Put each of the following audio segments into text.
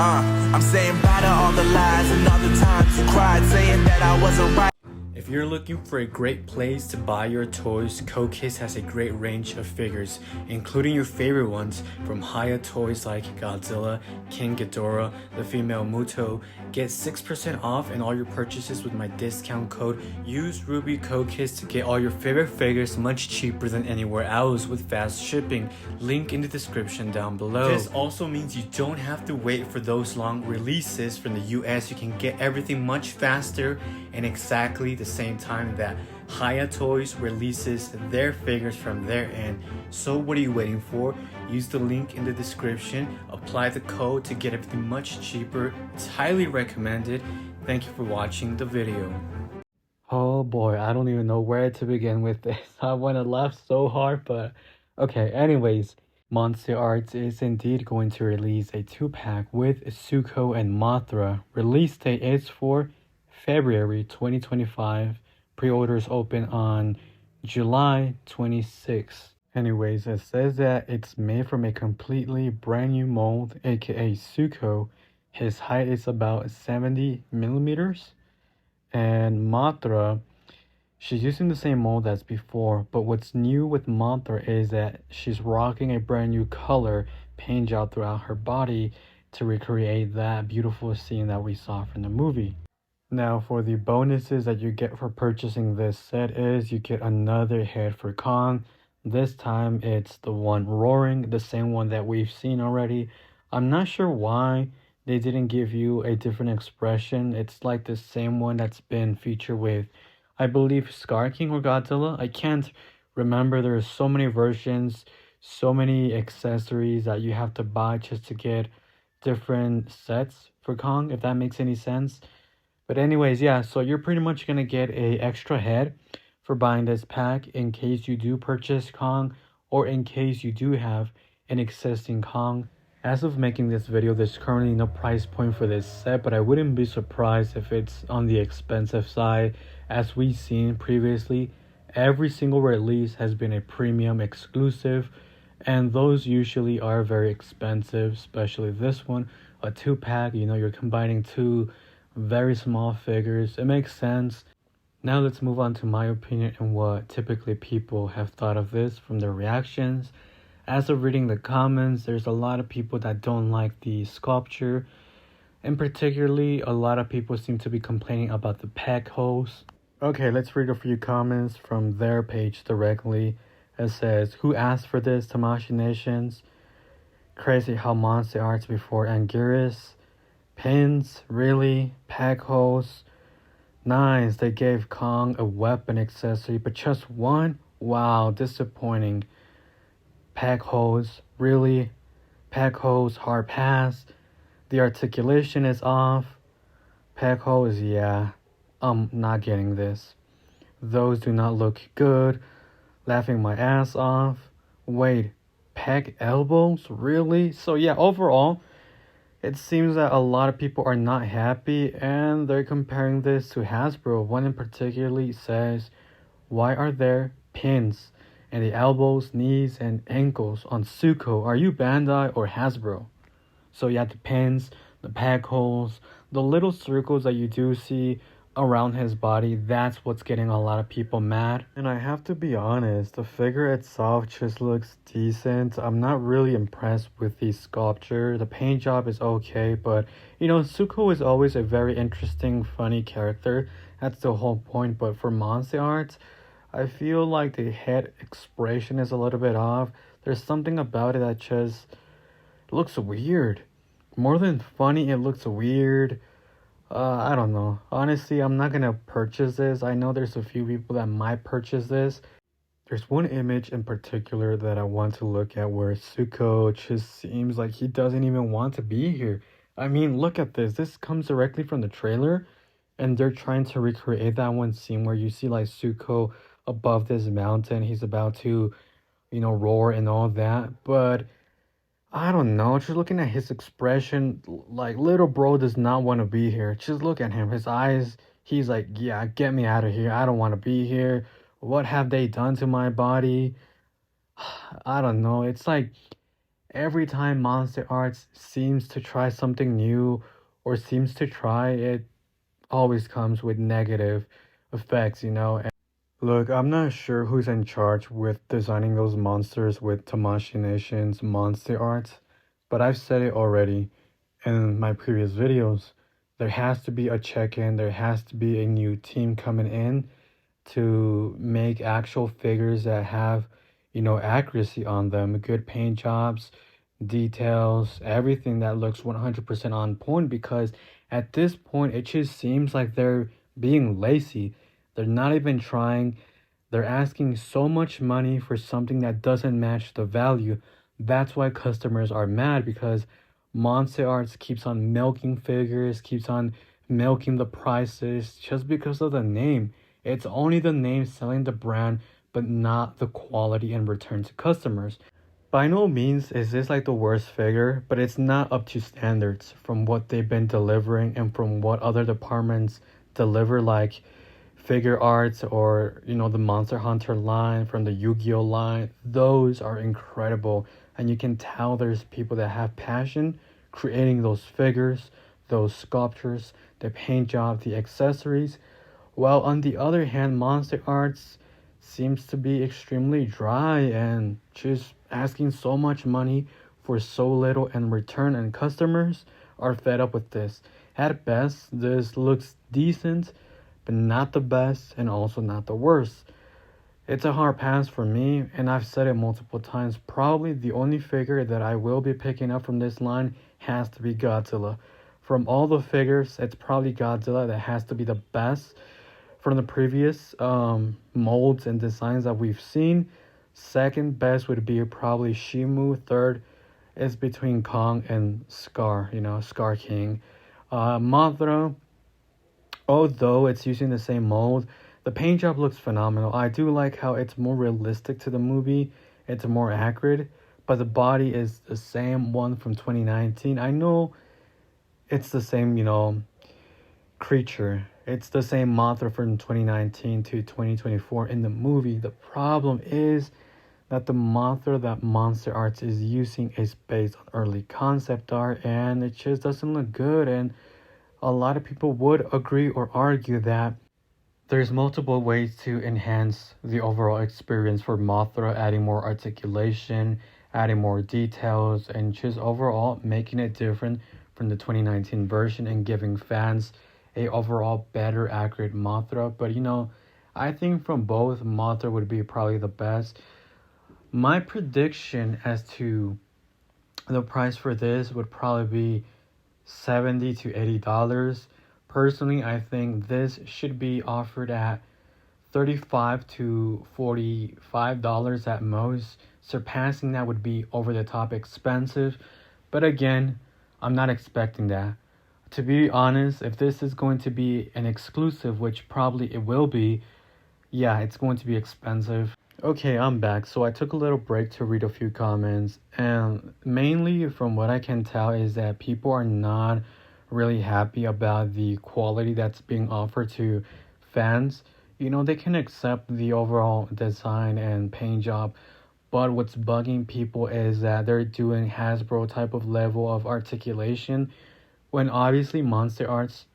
I'm saying bye to all the lies and all the times you cried, saying that I wasn't right. If you're looking for a great place to buy your toys, Kokis has a great range of figures, including your favorite ones from higher toys like Godzilla, King Ghidorah, the female Muto. Get 6% off in all your purchases with my discount code. Use Ruby Kokis to get all your favorite figures much cheaper than anywhere else with fast shipping. Link in the description down below. This also means you don't have to wait for those long releases from the US. You can get everything much faster and exactly the same time that Haya Toys releases their figures from their end. So what are you waiting for? Use the link in the description, apply the code to get everything much cheaper. It's highly recommended. Thank you for watching the video. Oh boy, I don't even know where to begin with this. I want to laugh so hard, but okay, anyways. MonsterArts is indeed going to release a 2-pack with Suko and Mothra. Release date is for February 2025. Pre-orders open on July 26th. Anyways, it says that it's made from a completely brand new mold, aka Suko. His height is about 70 millimeters. And Mothra, she's using the same mold as before, but what's new with Mothra is that she's rocking a brand new color paint job throughout her body to recreate that beautiful scene that we saw from the movie. Now for the bonuses that you get for purchasing this set is you get another head for Kong. This time it's the one roaring, the same one that we've seen already. I'm not sure why they didn't give you a different expression. It's like the same one that's been featured with, I believe, Scar King or Godzilla. I can't remember. There's so many versions, so many accessories that you have to buy just to get different sets for Kong, if that makes any sense. But anyways, yeah, so you're pretty much going to get a extra head for buying this pack in case you do purchase Kong or in case you do have an existing Kong. As of making this video, there's currently no price point for this set, but I wouldn't be surprised if it's on the expensive side. As we've seen previously, every single release has been a premium exclusive, and those usually are very expensive, especially this one, a 2-pack. You know, you're combining two very small figures. It makes sense. Now let's move on to my opinion and what typically people have thought of this from their reactions. As of reading the comments, there's a lot of people that don't like the sculpture, and particularly a lot of people seem to be complaining about the peg holes. Okay, let's read a few comments from their page directly. It says, "Who asked for this, Tamashi Nations? Crazy how MonsterArts before Anguirus. Pins, really? Peg holes? Nice, they gave Kong a weapon accessory, but just one? Wow, disappointing. Peg holes, really? Peg holes, hard pass. The articulation is off. Peg holes, yeah, I'm not getting this. Those do not look good. Laughing my ass off. Wait, peg elbows, really?" So yeah, overall, it seems that a lot of people are not happy and they're comparing this to Hasbro. One in particular says, "Why are there pins in the elbows, knees, and ankles on Suko? Are you Bandai or Hasbro?" So you have the pins, the peg holes, the little circles that you do see around his body. That's what's getting a lot of people mad. And I have to be honest, the figure itself just looks decent. I'm not really impressed with the sculpture. The paint job is okay, but you know, Suko is always a very interesting, funny character. That's the whole point. But for MonsterArts, I feel like the head expression is a little bit off. There's something about it that just looks weird. More than funny, it looks weird. I don't know. Honestly, I'm not gonna purchase this. I know there's a few people that might purchase this. There's one image in particular that I want to look at where Suko just seems like he doesn't even want to be here. I mean, look at this. This comes directly from the trailer, and they're trying to recreate that one scene where you see like Suko above this mountain. He's about to, you know, roar and all that. But I don't know, just looking at his expression, like, little bro does not want to be here. Just look at him, his eyes, he's like, yeah, get me out of here. I don't want to be here. What have they done to my body? I don't know. It's like Every time Monster Arts seems to try something new or seems to try, it always comes with negative effects, you know. And look, I'm not sure who's in charge with designing those monsters with Tamashii Nation's Monster Arts, but I've said it already in my previous videos. There has to be a check-in, there has to be a new team coming in to make actual figures that have, you know, accuracy on them, good paint jobs, details, everything that looks 100% on point, because at this point it just seems like they're being lazy. They're not even trying. They're asking so much money for something that doesn't match the value. That's why customers are mad, because Monster Arts keeps on milking figures, keeps on milking the prices just because of the name. It's only the name selling the brand, but not the quality in return to customers. By no means is this like the worst figure, but it's not up to standards from what they've been delivering and from what other departments deliver, like figure arts or, you know, the Monster Hunter line from the Yu-Gi-Oh line. Those are incredible, and you can tell there's people that have passion creating those figures, those sculptures, the paint job, the accessories. While on the other hand, Monster Arts seems to be extremely dry and just asking so much money for so little in return, and customers are fed up with this. At best, this looks decent, but not the best and also not the worst. It's a hard pass for me, and I've said it multiple times. Probably the only figure that I will be picking up from this line has to be Godzilla. From all the figures, it's probably Godzilla that has to be the best from the previous molds and designs that we've seen. Second best would be probably Shimu. Third is between Kong and Scar, you know, Scar King. Mothra, although it's using the same mold, the paint job looks phenomenal. I do like how it's more realistic to the movie, it's more accurate, but the body is the same one from 2019. I know it's the same, you know, creature. It's the same Mothra from 2019 to 2024 in the movie. The problem is that the Mothra that Monster Arts is using is based on early concept art, and it just doesn't look good. And a lot of people would agree or argue that there's multiple ways to enhance the overall experience for Mothra, adding more articulation, adding more details, and just overall making it different from the 2019 version and giving fans a overall better accurate Mothra. But you know, I think from both, Mothra would be probably the best. My prediction as to the price for this would probably be $70 to $80. Personally, I think this should be offered at $35 to $45 at most. Surpassing that would be over the top expensive. But again, I'm not expecting that. To be honest, if this is going to be an exclusive, which probably it will be, yeah, it's going to be expensive. Okay, I'm back. So I took a little break to read a few comments, and mainly from what I can tell is that people are not really happy about the quality that's being offered to fans. You know, they can accept the overall design and paint job, but what's bugging people is that they're doing Hasbro type of level of articulation, when obviously Monster Arts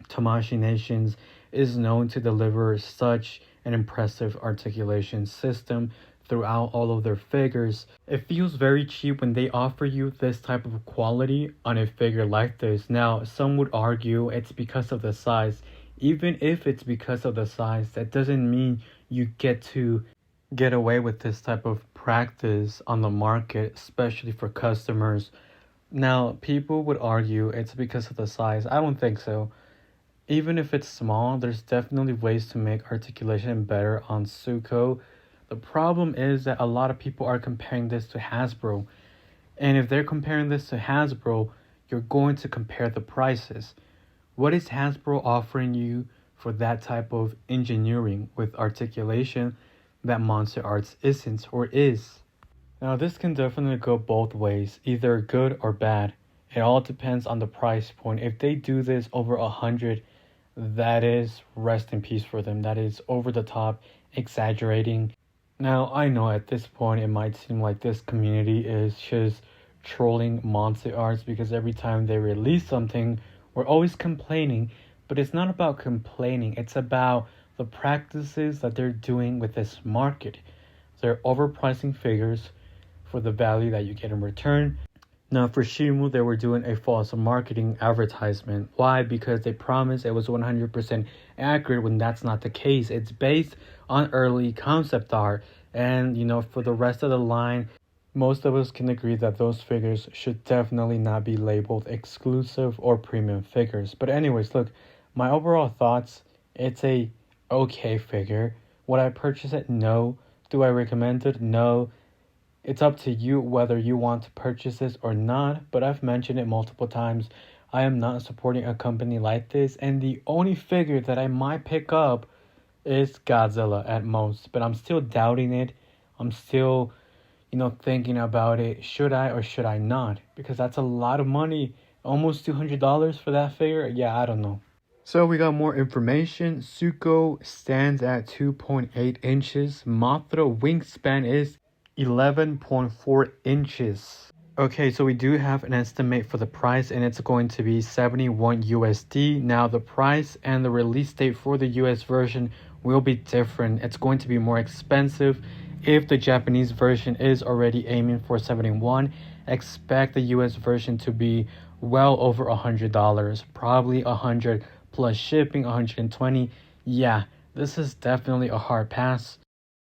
Tamashii Nations is known to deliver such an impressive articulation system throughout all of their figures. It feels very cheap when they offer you this type of quality on a figure like this. Now, some would argue it's because of the size. Even if it's because of the size, that doesn't mean you get to get away with this type of practice on the market, especially for customers. Now, people would argue it's because of the size. I don't think so. Even if it's small, there's definitely ways to make articulation better on Suko. The problem is that a lot of people are comparing this to Hasbro. And if they're comparing this to Hasbro, you're going to compare the prices. What is Hasbro offering you for that type of engineering with articulation that Monster Arts isn't or is? Now, this can definitely go both ways, either good or bad. It all depends on the price point. If they do this over 100, that is rest in peace for them. That is over the top, exaggerating. Now, I know at this point it might seem like this community is just trolling MonsterArts because every time they release something, we're always complaining. But it's not about complaining, it's about the practices that they're doing with this market. They're overpricing figures for the value that you get in return. Now, for Shimu, they were doing a false marketing advertisement. Why? Because they promised it was 100% accurate when that's not the case. It's based on early concept art. And, for the rest of the line, most of us can agree that those figures should definitely not be labeled exclusive or premium figures. But anyways, look, my overall thoughts, it's a okay figure. Would I purchase it? No. Do I recommend it? No. It's up to you whether you want to purchase this or not, but I've mentioned it multiple times. I am not supporting a company like this, and the only figure that I might pick up is Godzilla at most, but I'm still doubting it. I'm still, thinking about it. Should I or should I not? Because that's a lot of money. Almost $200 for that figure? Yeah, I don't know. So we got more information. Suko stands at 2.8 inches. Mothra wingspan is 11.4 inches. Okay, so we do have an estimate for the price, and it's going to be 71 USD. Now, the price and the release date for the US version will be different. It's going to be more expensive. If the Japanese version is already aiming for 71, expect the US version to be well over $100, probably 100 plus shipping, 120. Yeah, this is definitely a hard pass.